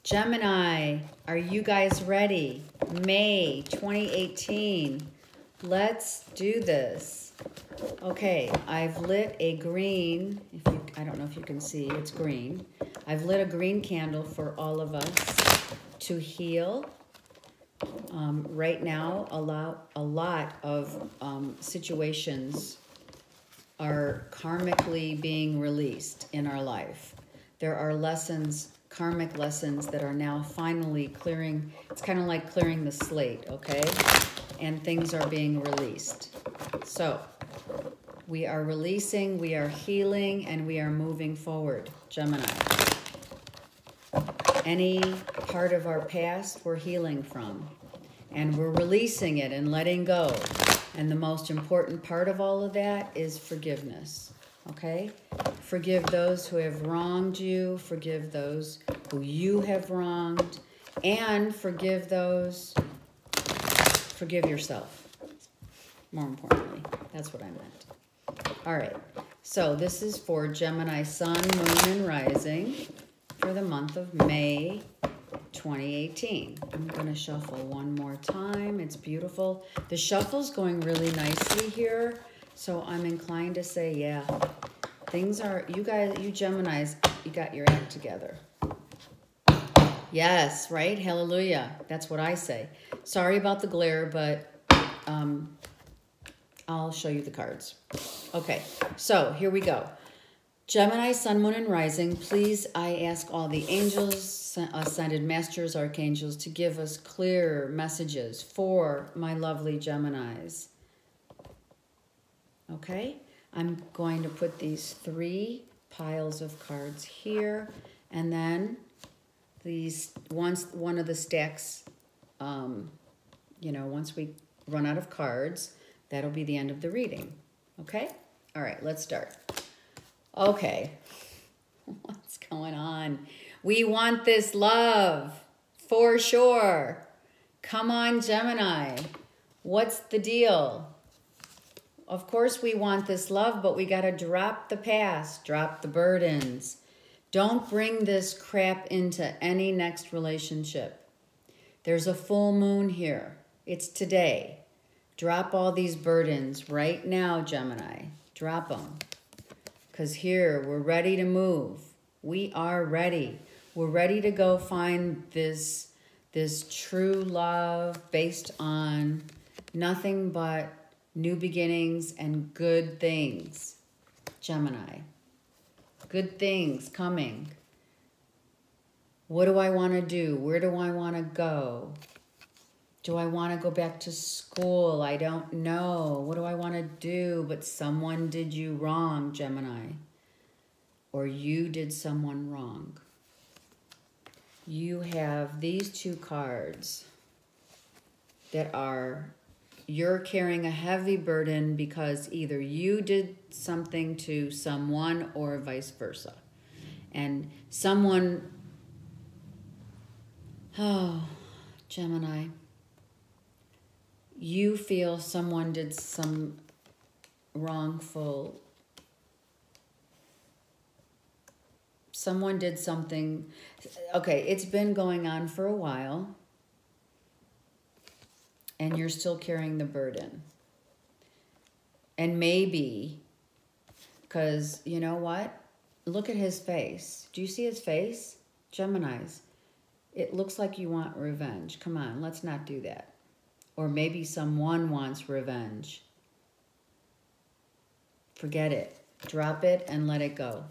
Gemini, are you guys ready? May 2018. Let's do this. Okay, I've lit a green, I don't know if you can see, it's green. I've lit a green candle for all of us to heal. Right now, a lot of situations are karmically being released in our life. There are lessons, karmic lessons that are now finally clearing. It's kind of like clearing the slate, okay? And things are being released. So we are releasing, we are healing, and we are moving forward, Gemini. Any part of our past we're healing from, and we're releasing it and letting go. And the most important part of all of that is forgiveness, okay? Forgive those who have wronged you, forgive those who you have wronged, and forgive yourself, more importantly. That's what I meant. All right, so this is for Gemini Sun, Moon, and Rising for the month of May 2018. I'm going to shuffle one more time. It's beautiful. The shuffle's going really nicely here, so I'm inclined to say, yeah, things are, you guys, you Geminis, you got your act together. Yes, right? Hallelujah. That's what I say. Sorry about the glare, but I'll show you the cards. Okay, so here we go. Gemini, Sun, Moon, and Rising, please, I ask all the angels, ascended masters, archangels to give us clear messages for my lovely Geminis. Okay, I'm going to put these 3 piles of cards here, and then these, once one of the stacks, you know, once we run out of cards, that'll be the end of the reading. Okay? All right, let's start. Okay, what's going on? We want this love, for sure. Come on, Gemini. What's the deal? Of course we want this love, but we got to drop the past, drop the burdens. Don't bring this crap into any next relationship. There's a full moon here. It's today. Drop all these burdens right now, Gemini. Drop them. Because here, we're ready to move. We are ready. We're ready to go find this true love based on nothing but new beginnings and good things. Gemini. Good things coming. What do I want to do? Where do I want to go? Do I want to go back to school? I don't know. What do I want to do? But someone did you wrong, Gemini. Or you did someone wrong. You have these 2 cards that are, you're carrying a heavy burden because either you did something to someone or vice versa. And someone, oh, Gemini, you feel someone did some wrongful, someone did something, okay, it's been going on for a while, and you're still carrying the burden. And maybe, because you know what? Look at his face. Do you see his face? Geminis, it looks like you want revenge. Come on, let's not do that. Or maybe someone wants revenge. Forget it. Drop it and let it go.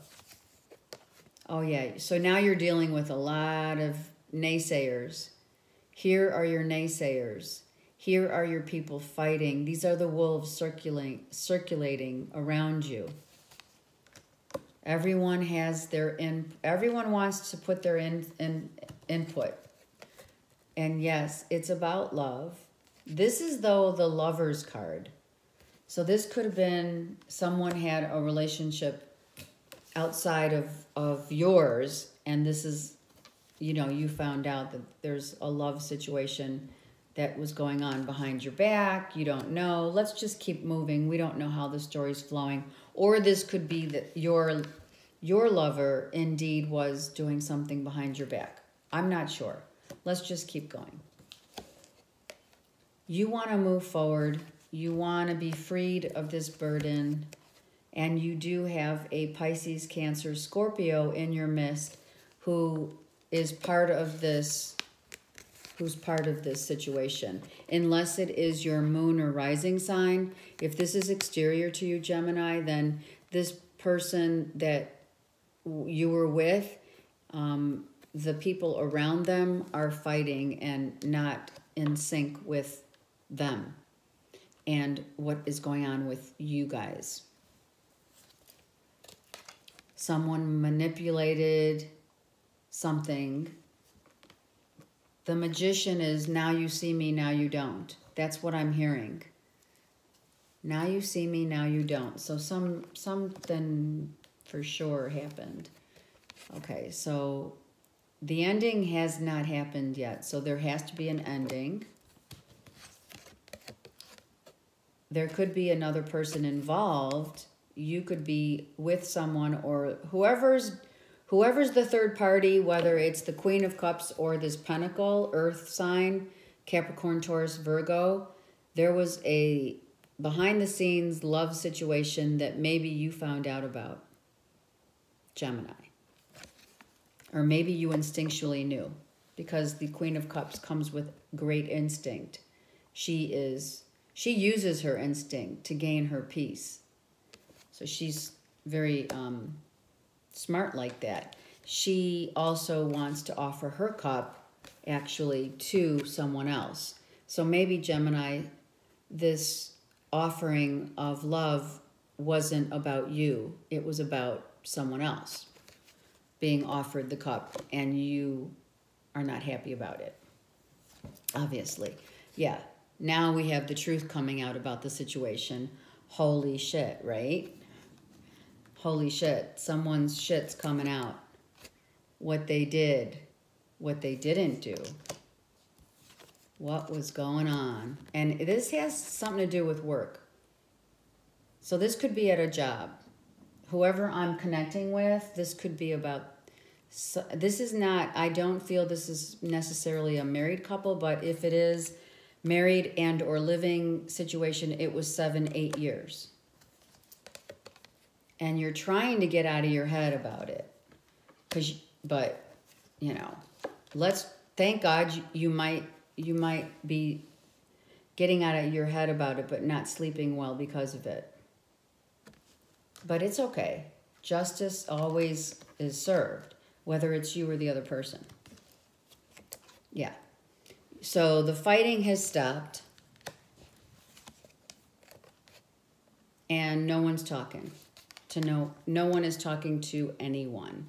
Oh, yeah. So now you're dealing with a lot of naysayers. Here are your naysayers. Here are your people fighting. These are the wolves circulating around you. Everyone has their everyone wants to put their input. And yes, it's about love. This is, though, the Lover's card. So this could have been someone had a relationship outside of yours, and this is, you know, you found out that there's a love situation that was going on behind your back. You don't know. Let's just keep moving. We don't know how the story's flowing. Or this could be that your lover indeed was doing something behind your back. I'm not sure. Let's just keep going. You want to move forward. You want to be freed of this burden. And you do have a Pisces, Cancer, Scorpio in your midst who is part of this, who's part of this situation. Unless it is your moon or rising sign. If this is exterior to you, Gemini, then this person that you were with, the people around them are fighting and not in sync with them and what is going on with you guys. Someone manipulated something. The Magician is now you see me, now you don't. That's what I'm hearing. Now you see me, now you don't. So something for sure happened. Okay, so the ending has not happened yet. So there has to be an ending. There could be another person involved. You could be with someone, or whoever's the third party, whether it's the Queen of Cups or this Pentacle, Earth sign, Capricorn, Taurus, Virgo. There was a behind-the-scenes love situation that maybe you found out about, Gemini. Or maybe you instinctually knew, because the Queen of Cups comes with great instinct. She uses her instinct to gain her peace. So she's very smart like that. She also wants to offer her cup actually to someone else. So maybe, Gemini, this offering of love wasn't about you. It was about someone else being offered the cup, and you are not happy about it. Obviously. Yeah. Now we have the truth coming out about the situation. Holy shit, right? Holy shit. Someone's shit's coming out. What they did. What they didn't do. What was going on. And this has something to do with work. So this could be at a job. Whoever I'm connecting with, this could be about... So this is not... I don't feel this is necessarily a married couple, but if it is married and or living situation, it was 7-8 years. And you're trying to get out of your head about it. But, you know, thank God you might be getting out of your head about it, but not sleeping well because of it. But it's okay. Justice always is served, whether it's you or the other person. Yeah. So the fighting has stopped. And no one's talking. No one is talking to anyone.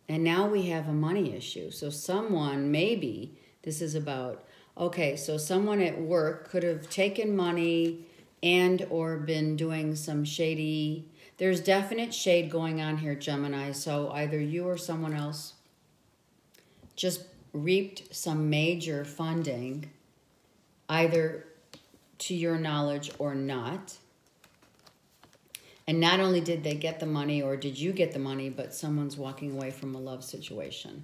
And now we have a money issue. So someone, maybe this is about, okay, so someone at work could have taken money and or been doing some shady, there's definite shade going on here, Gemini. So either you or someone else just reaped some major funding, either to your knowledge or not. And not only did they get the money or did you get the money, but someone's walking away from a love situation.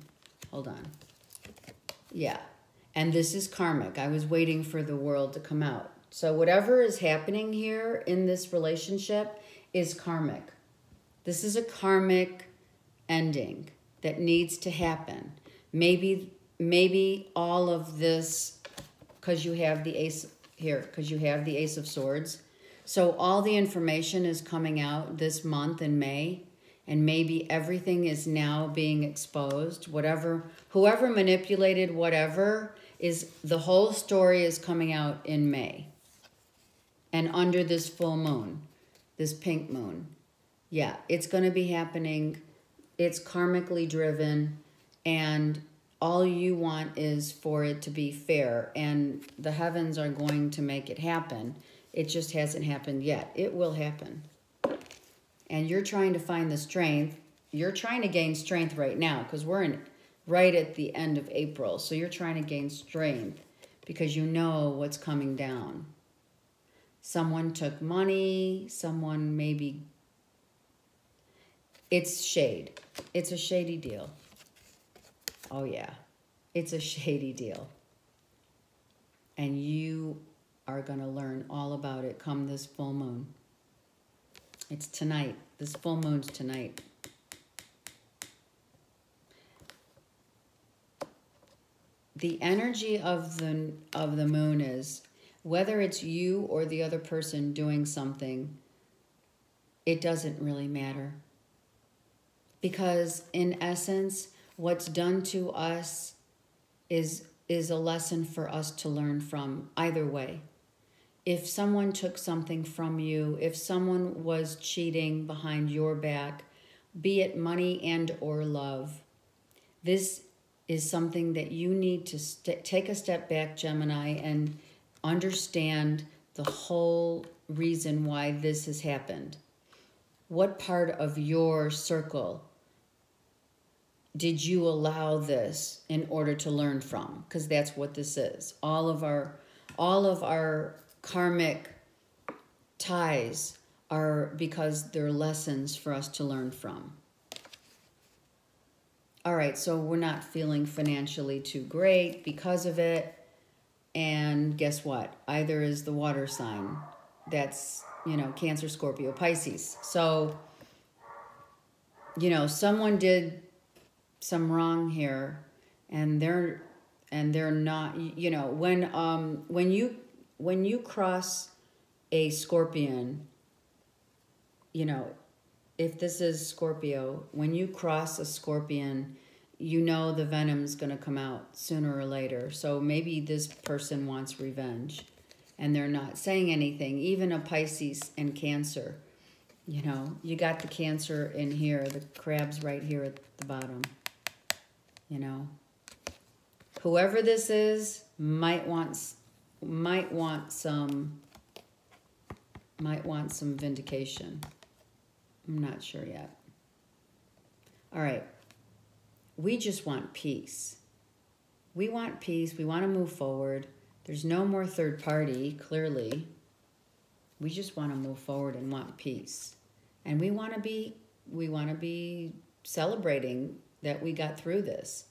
Hold on. Yeah. And this is karmic. I was waiting for the world to come out. So whatever is happening here in this relationship is karmic. This is a karmic ending that needs to happen. Maybe all of this, because you have the ace here, because you have the Ace of Swords. So all the information is coming out this month in May, and maybe everything is now being exposed. Whoever manipulated whatever, is the whole story is coming out in May. And under this full moon, this pink moon. Yeah, it's going to be happening. It's karmically driven, and all you want is for it to be fair, and the heavens are going to make it happen. It just hasn't happened yet. It will happen. And you're trying to find the strength. You're trying to gain strength right now, because we're right at the end of April. So you're trying to gain strength because you know what's coming down. Someone took money. Someone maybe... It's shade. It's a shady deal. Oh yeah, it's a shady deal. And you are going to learn all about it come this full moon. It's tonight. This full moon's tonight. The energy of the moon is, whether it's you or the other person doing something, it doesn't really matter. Because in essence, what's done to us is a lesson for us to learn from either way. If someone took something from you, if someone was cheating behind your back, be it money and or love, this is something that you need to take a step back, Gemini, and understand the whole reason why this has happened. What part of your circle did you allow this in order to learn from? Because that's what this is. All of our karmic ties are because they're lessons for us to learn from. All right, so we're not feeling financially too great because of it. And guess what? Either is the water sign. That's, Cancer, Scorpio, Pisces. So, someone did some wrong here, and they're not, when you cross a scorpion, if this is Scorpio, when you cross a scorpion, the venom's going to come out sooner or later. So maybe this person wants revenge and they're not saying anything. Even a Pisces and Cancer, you got the Cancer in here, the crab's right here at the bottom, Whoever this is might want some vindication. I'm not sure yet. All right. We just want peace. We want peace. We want to move forward. There's no more third party, clearly. We just want to move forward and want peace. And we want to be celebrating that we got through this.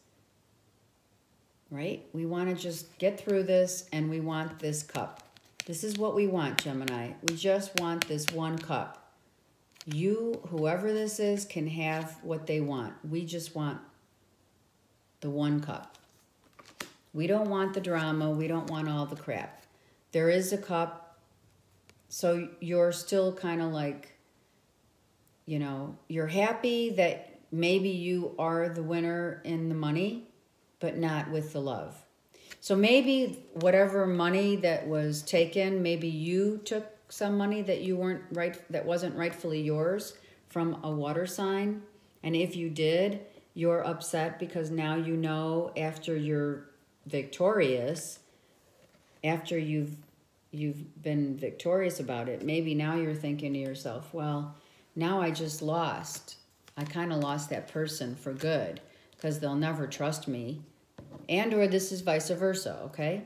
Right? We want to just get through this, and we want this cup. This is what we want, Gemini. We just want this one cup. You, whoever this is, can have what they want. We just want the one cup. We don't want the drama. We don't want all the crap. There is a cup, so you're still kind of like, you're happy that maybe you are the winner in the money, but not with the love. So maybe whatever money that was taken, maybe you took some money that that wasn't rightfully yours from a water sign. And if you did, you're upset because now after you're victorious, after you've been victorious about it, maybe now you're thinking to yourself, well, now I just lost. I kind of lost that person for good because they'll never trust me. And or this is vice versa, okay?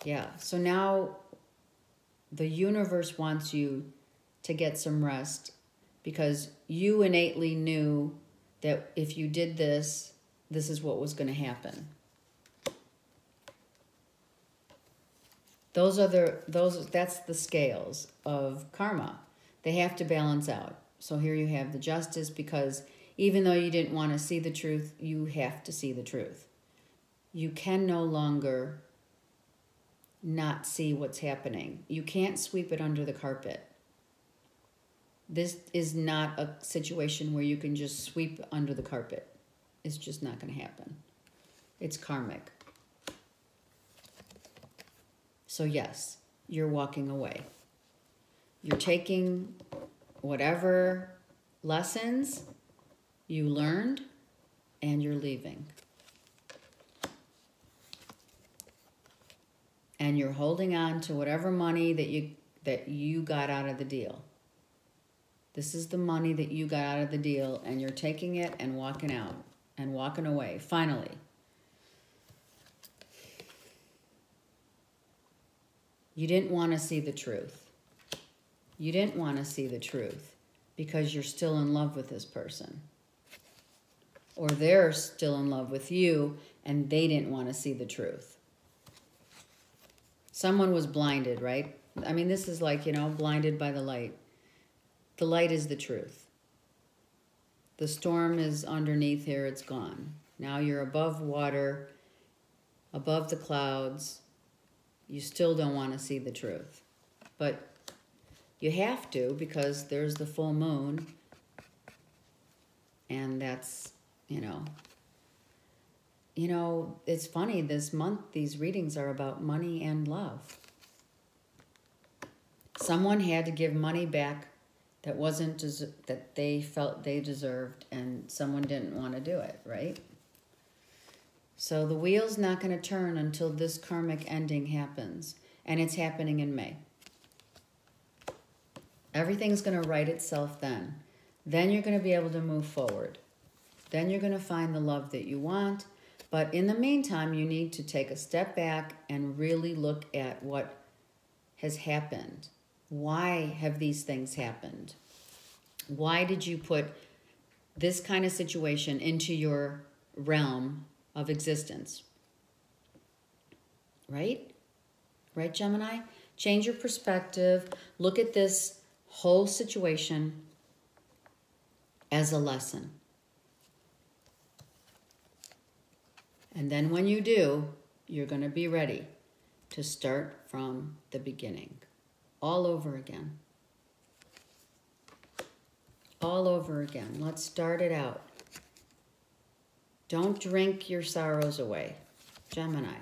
Yeah, so now the universe wants you to get some rest because you innately knew that if you did this, this is what was going to happen. That's the scales of karma. They have to balance out. So here you have the justice, because even though you didn't want to see the truth, you have to see the truth. You can no longer not see what's happening. You can't sweep it under the carpet. This is not a situation where you can just sweep under the carpet. It's just not going to happen. It's karmic. So yes, you're walking away. You're taking whatever lessons you learned and you're leaving. And you're holding on to whatever money that you got out of the deal. This is the money that you got out of the deal, and you're taking it and walking out and walking away, finally. You didn't want to see the truth. You didn't want to see the truth. because you're still in love with this person. Or they're still in love with you and they didn't want to see the truth. Someone was blinded, right? I mean, this is like, blinded by the light. The light is the truth. The storm is underneath here, it's gone. Now you're above water, above the clouds. You still don't want to see the truth. But you have to, because there's the full moon. And that's, it's funny, this month, these readings are about money and love. Someone had to give money back that that they felt they deserved, and someone didn't want to do it, right? So the wheel's not going to turn until this karmic ending happens, and it's happening in May. Everything's going to right itself then. Then you're going to be able to move forward. Then you're going to find the love that you want. But in the meantime, you need to take a step back and really look at what has happened. Why have these things happened? Why did you put this kind of situation into your realm of existence? Right? Right, Gemini? Change your perspective. Look at this whole situation as a lesson. And then when you do, you're going to be ready to start from the beginning. All over again. All over again. Let's start it out. Don't drink your sorrows away, Gemini.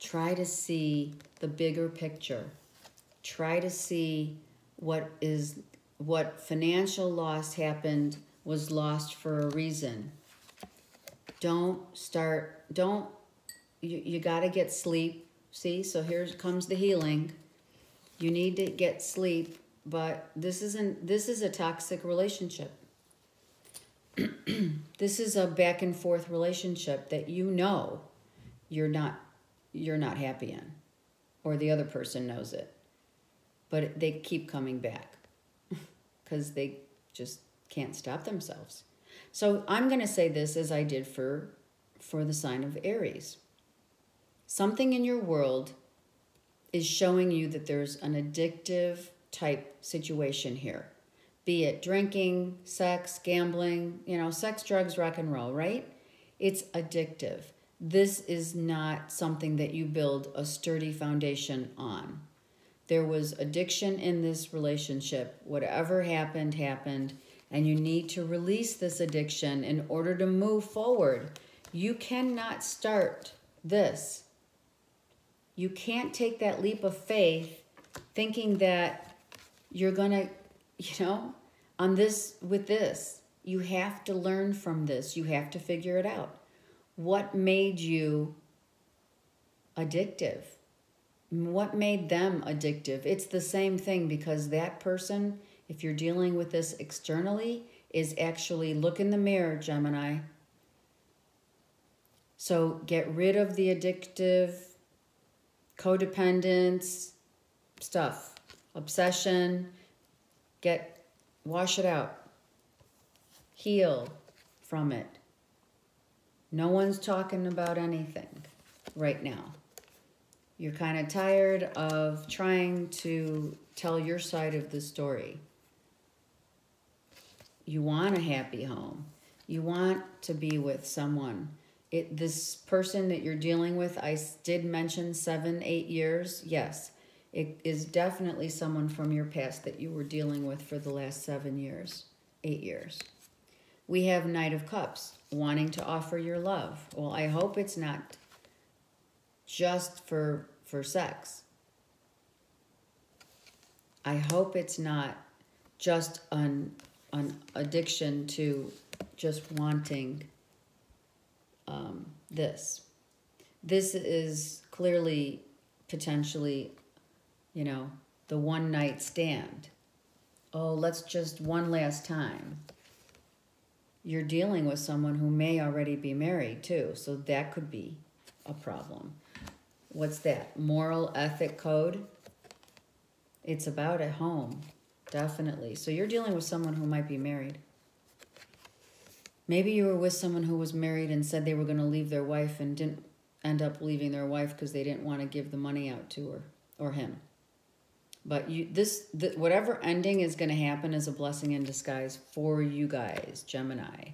Try to see the bigger picture. Try to see what financial loss happened was lost for a reason. You got to get sleep. See, so here comes the healing. You need to get sleep, but this is a toxic relationship. This is a back and forth relationship that you're not happy in, or the other person knows it. But they keep coming back because they just can't stop themselves. So I'm going to say this as I did for the sign of Aries. Something in your world is showing you that there's an addictive type situation here. Be it drinking, sex, gambling, sex, drugs, rock and roll, right? It's addictive. This is not something that you build a sturdy foundation on. There was addiction in this relationship. Whatever happened, happened. And you need to release this addiction in order to move forward. You cannot start this. You can't take that leap of faith thinking that you're going to, with this. You have to learn from this. You have to figure it out. What made you addictive? What made them addictive? It's the same thing, because that person, if you're dealing with this externally, is actually, look in the mirror, Gemini. So get rid of the addictive, codependence stuff, obsession, wash it out, heal from it. No one's talking about anything right now. You're kind of tired of trying to tell your side of the story. You want a happy home. You want to be with someone. This person that you're dealing with, I did mention 7-8 years. Yes, it is definitely someone from your past that you were dealing with for the last 7 years, 8 years. We have Knight of Cups, wanting to offer your love. Well, I hope it's not just for sex. I hope it's not just an addiction to just wanting this. This is clearly, potentially, the one night stand. Oh, let's just one last time. You're dealing with someone who may already be married too, so that could be a problem. What's that? Moral ethic code? It's about a home. definitely. So you're dealing with someone who might be married. Maybe you were with someone who was married and said they were going to leave their wife and didn't end up leaving their wife because they didn't want to give the money out to her or him. But whatever ending is going to happen is a blessing in disguise for you guys, Gemini.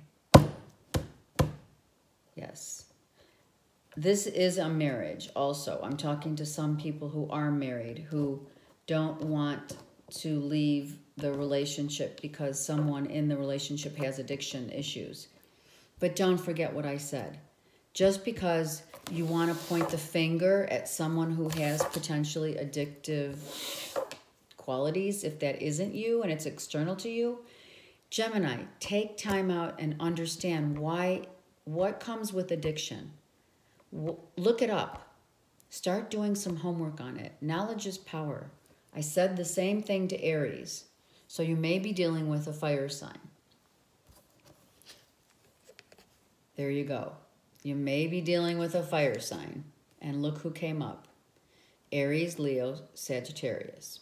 Yes. This is a marriage also. I'm talking to some people who are married who don't want to leave the relationship because someone in the relationship has addiction issues. But don't forget what I said. Just because you want to point the finger at someone who has potentially addictive qualities, if that isn't you and it's external to you, Gemini, take time out and understand what comes with addiction. Look it up. Start doing some homework on it. Knowledge is power. I said the same thing to Aries. So you may be dealing with a fire sign. There you go. You may be dealing with a fire sign. And look who came up. Aries, Leo, Sagittarius.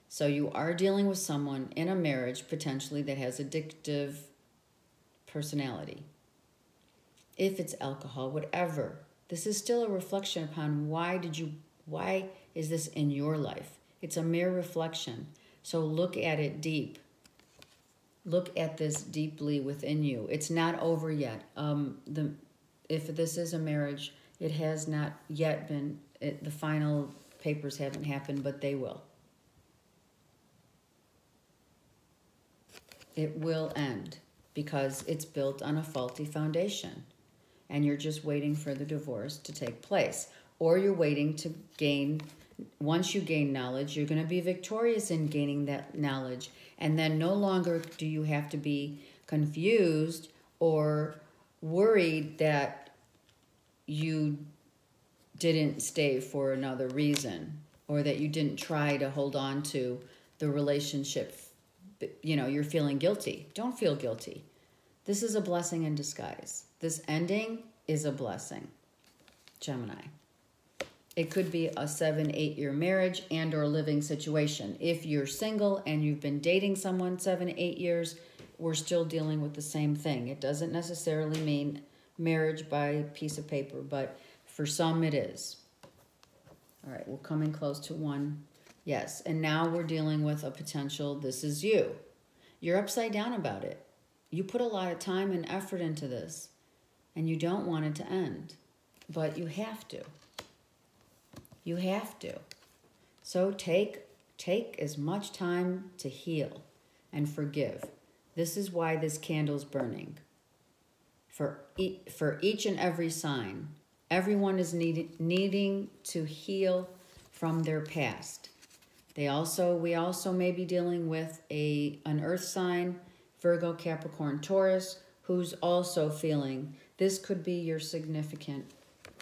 So you are dealing with someone in a marriage potentially that has addictive personality. If it's alcohol, whatever. This is still a reflection upon why is this in your life? It's a mere reflection. So look at it deep. Look at this deeply within you. It's not over yet. If this is a marriage, it has not yet been, the final papers haven't happened, but they will. It will end because it's built on a faulty foundation. And you're just waiting for the divorce to take place. Or you're waiting to gain, once you gain knowledge, you're going to be victorious in gaining that knowledge. And then no longer do you have to be confused or worried that you didn't stay for another reason or that you didn't try to hold on to the relationship. You know, you're feeling guilty. Don't feel guilty. This is a blessing in disguise. This ending is a blessing, Gemini. It could be a 7-8 year marriage and or living situation. If you're single and you've been dating someone 7-8 years, we're still dealing with the same thing. It doesn't necessarily mean marriage by piece of paper, but for some it is. All right, we're coming close to one. Yes, and now we're dealing with a potential, this is you. You're upside down about it. You put a lot of time and effort into this, and you don't want it to end, but you have to. You have to. So take as much time to heal and forgive. This is why this candle's burning. For each and every sign, everyone is needing to heal from their past. We also may be dealing with an earth sign, Virgo, Capricorn, Taurus, who's also feeling this could be your significant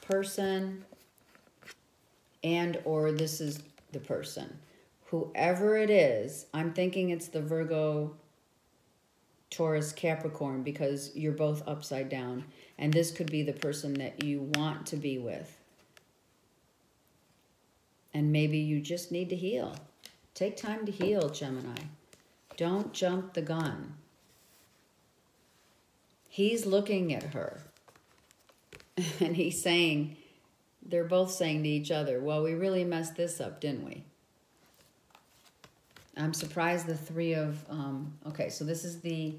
person and or this is the person. Whoever it is, I'm thinking it's the Virgo, Taurus, Capricorn because you're both upside down. And this could be the person that you want to be with. And maybe you just need to heal. Take time to heal, Gemini. Don't jump the gun. He's looking at her. And he's saying, they're both saying to each other, well, we really messed this up, didn't we? I'm surprised the three of, okay, so this is the,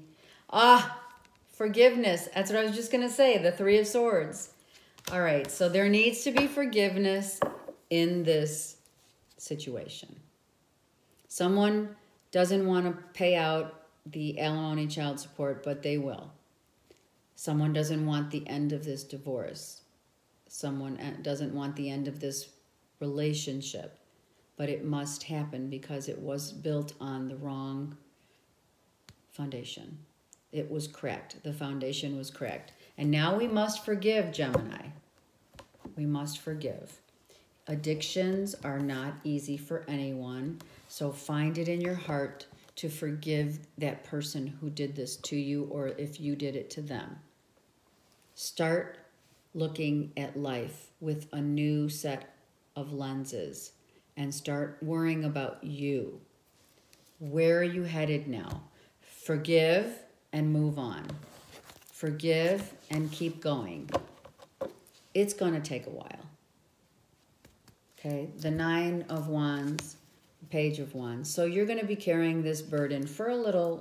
forgiveness. That's what I was just going to say, the Three of Swords. All right, so there needs to be forgiveness in this situation. Someone doesn't want to pay out the alimony child support, but they will. Someone doesn't want the end of this divorce. Someone doesn't want the end of this relationship, but it must happen because it was built on the wrong foundation. It was cracked. The foundation was cracked. And now we must forgive, Gemini. We must forgive. Addictions are not easy for anyone, so find it in your heart to forgive that person who did this to you or if you did it to them. Start looking at life with a new set of lenses and start worrying about you. Where are you headed now? Forgive and move on. Forgive and keep going. It's going to take a while. Okay, the 9 of Wands, Page of Wands. So you're going to be carrying this burden for a little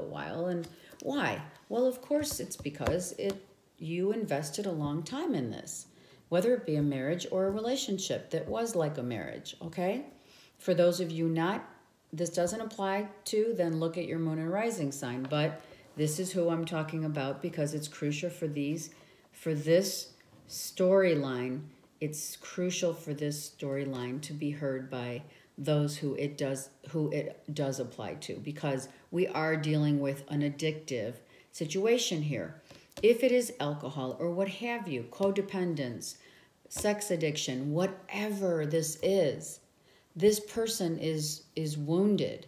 while. And why? Well, of course, it's because you invested a long time in this, whether it be a marriage or a relationship that was like a marriage, okay? For those of you this doesn't apply to, then look at your moon and rising sign. But this is who I'm talking about because it's crucial for this storyline. It's crucial for this storyline to be heard by those who it does apply to, because we are dealing with an addictive situation here. If it is alcohol or what have you, codependence, sex addiction, whatever this is, this person is wounded.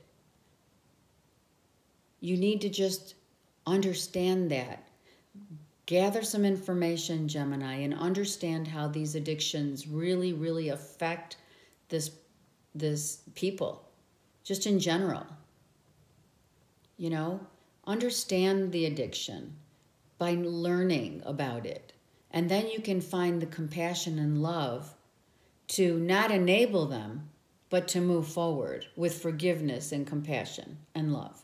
You need to just understand that. Gather some information, Gemini, and understand how these addictions really, really affect this people, just in general. You know, understand the addiction by learning about it. And then you can find the compassion and love to not enable them, but to move forward with forgiveness and compassion and love.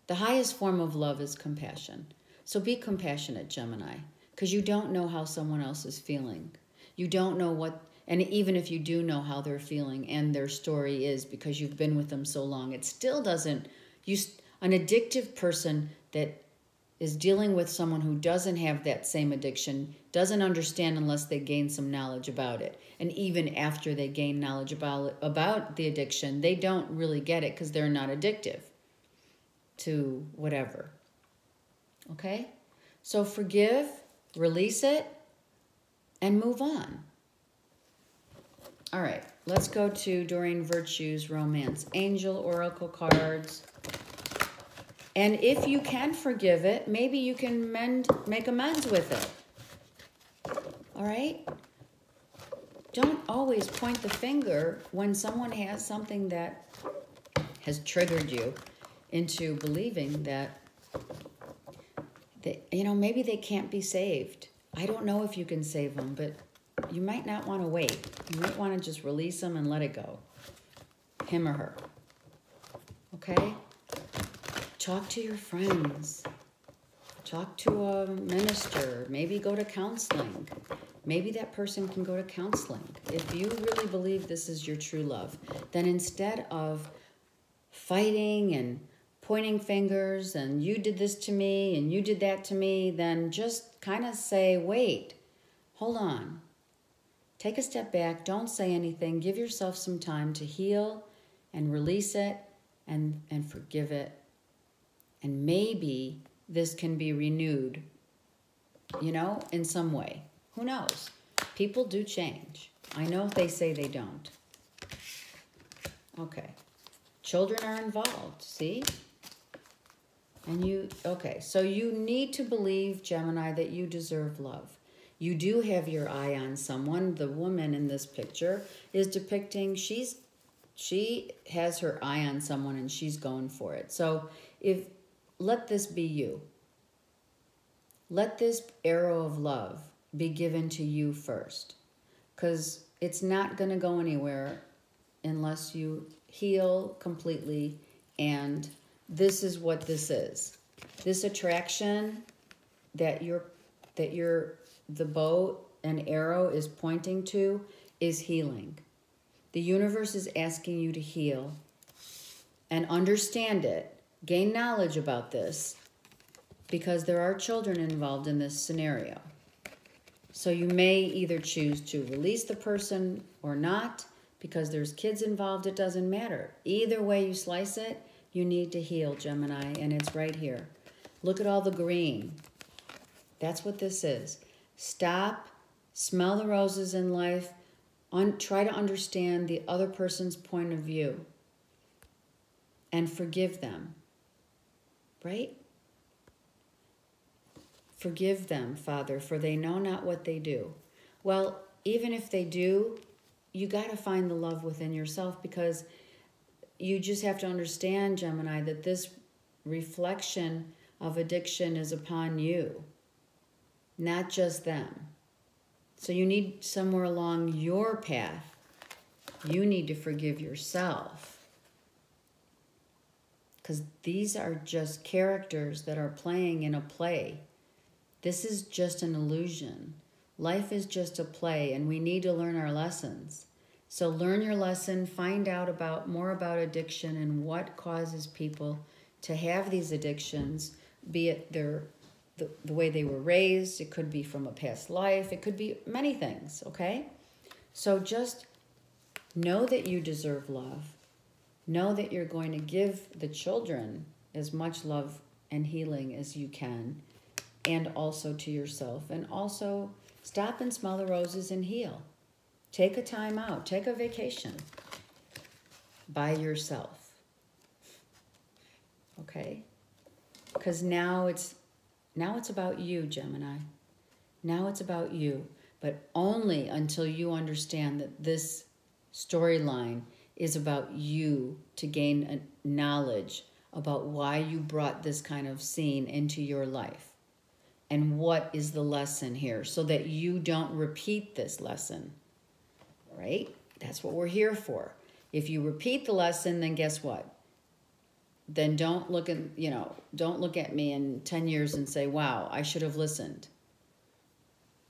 The highest form of love is compassion. So be compassionate, Gemini, because you don't know how someone else is feeling. You don't know what, and even if you do know how they're feeling and their story is because you've been with them so long, it still doesn't, an addictive person that is dealing with someone who doesn't have that same addiction doesn't understand unless they gain some knowledge about it. And even after they gain knowledge about the addiction, they don't really get it because they're not addictive to whatever. Okay? So forgive, release it, and move on. All right, let's go to Doreen Virtue's Romance Angel Oracle cards. And if you can forgive it, maybe you can make amends with it. All right? Don't always point the finger when someone has something that has triggered you into believing that maybe they can't be saved. I don't know if you can save them, but you might not want to wait. You might want to just release them and let it go. Him or her. Okay? Talk to your friends. Talk to a minister. Maybe go to counseling. Maybe that person can go to counseling. If you really believe this is your true love, then instead of fighting and pointing fingers and you did this to me and you did that to me, then just kind of say, wait, hold on. Take a step back. Don't say anything. Give yourself some time to heal and release it and forgive it. And maybe this can be renewed, in some way. Who knows? People do change. I know they say they don't. Okay. Children are involved, see? So you need to believe, Gemini, that you deserve love. You do have your eye on someone. The woman in this picture is depicting, she has her eye on someone and she's going for it. So let this be you. Let this arrow of love be given to you first, because it's not going to go anywhere unless you heal completely. And this is what this is. This attraction that the bow and arrow is pointing to is healing. The universe is asking you to heal and understand it. Gain knowledge about this, because there are children involved in this scenario. So you may either choose to release the person or not, because there's kids involved. It doesn't matter. Either way you slice it, you need to heal, Gemini, and it's right here. Look at all the green. That's what this is. Stop, smell the roses in life, try to understand the other person's point of view, and forgive them. Right? Forgive them, Father, for they know not what they do. Well, even if they do, you got to find the love within yourself, because you just have to understand, Gemini, that this reflection of addiction is upon you, not just them. So you need somewhere along your path, you need to forgive yourself. Because these are just characters that are playing in a play. This is just an illusion. Life is just a play, and we need to learn our lessons. So learn your lesson, find out more about addiction and what causes people to have these addictions, be it the way they were raised, it could be from a past life, it could be many things, okay? So just know that you deserve love. Know that you're going to give the children as much love and healing as you can, and also to yourself. And also stop and smell the roses and heal. Take a time out. Take a vacation by yourself. Okay? Because now it's about you, Gemini. Now it's about you. But only until you understand that this storyline is about you to gain a knowledge about why you brought this kind of scene into your life. And what is the lesson here so that you don't repeat this lesson. Right? That's what we're here for. If you repeat the lesson, then guess what? Then don't look at me in 10 years and say, wow, I should have listened.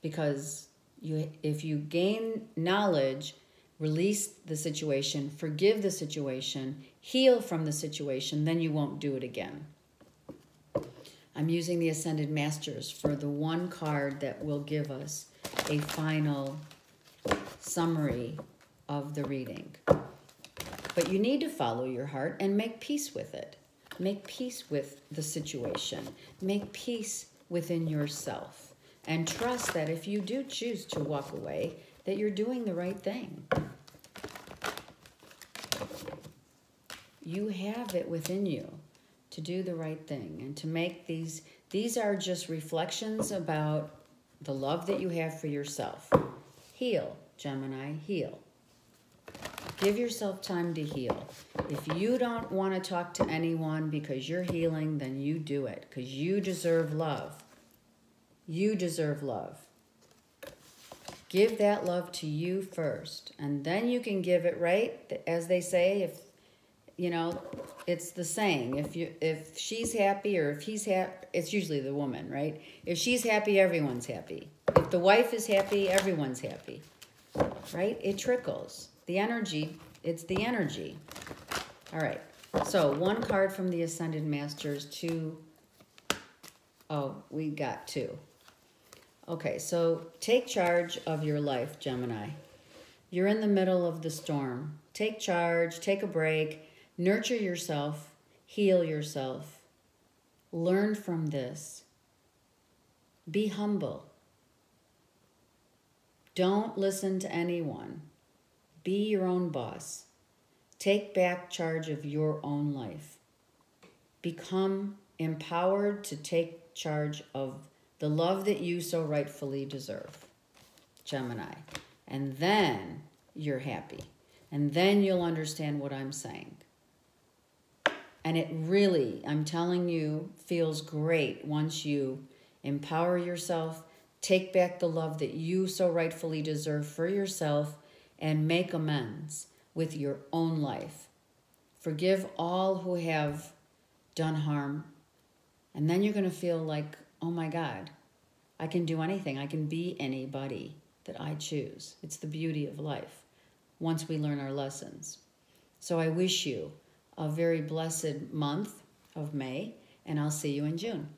Because if you gain knowledge, release the situation, forgive the situation, heal from the situation, then you won't do it again. I'm using the Ascended Masters for the one card that will give us a final summary of the reading. But you need to follow your heart and make peace with it. Make peace with the situation. Make peace within yourself. And trust that if you do choose to walk away, that you're doing the right thing. You have it within you to do the right thing and to make these are just reflections about the love that you have for yourself. Heal, Gemini, heal. Give yourself time to heal. If you don't want to talk to anyone because you're healing, then you do it because you deserve love. You deserve love. Give that love to you first, and then you can give it, right? As they say, it's the saying. If she's happy or if he's happy, it's usually the woman, right? If she's happy, everyone's happy. If the wife is happy, everyone's happy, right? It trickles. The energy, it's the energy. All right. So one card from the Ascended Masters, we got two. Okay, so take charge of your life, Gemini. You're in the middle of the storm. Take charge, take a break, nurture yourself, heal yourself. Learn from this. Be humble. Don't listen to anyone. Be your own boss. Take back charge of your own life. Become empowered to take charge of the love that you so rightfully deserve, Gemini. And then you're happy. And then you'll understand what I'm saying. And it really, I'm telling you, feels great once you empower yourself, take back the love that you so rightfully deserve for yourself, and make amends with your own life. Forgive all who have done harm. And then you're going to feel like, oh my God, I can do anything. I can be anybody that I choose. It's the beauty of life once we learn our lessons. So I wish you a very blessed month of May, and I'll see you in June.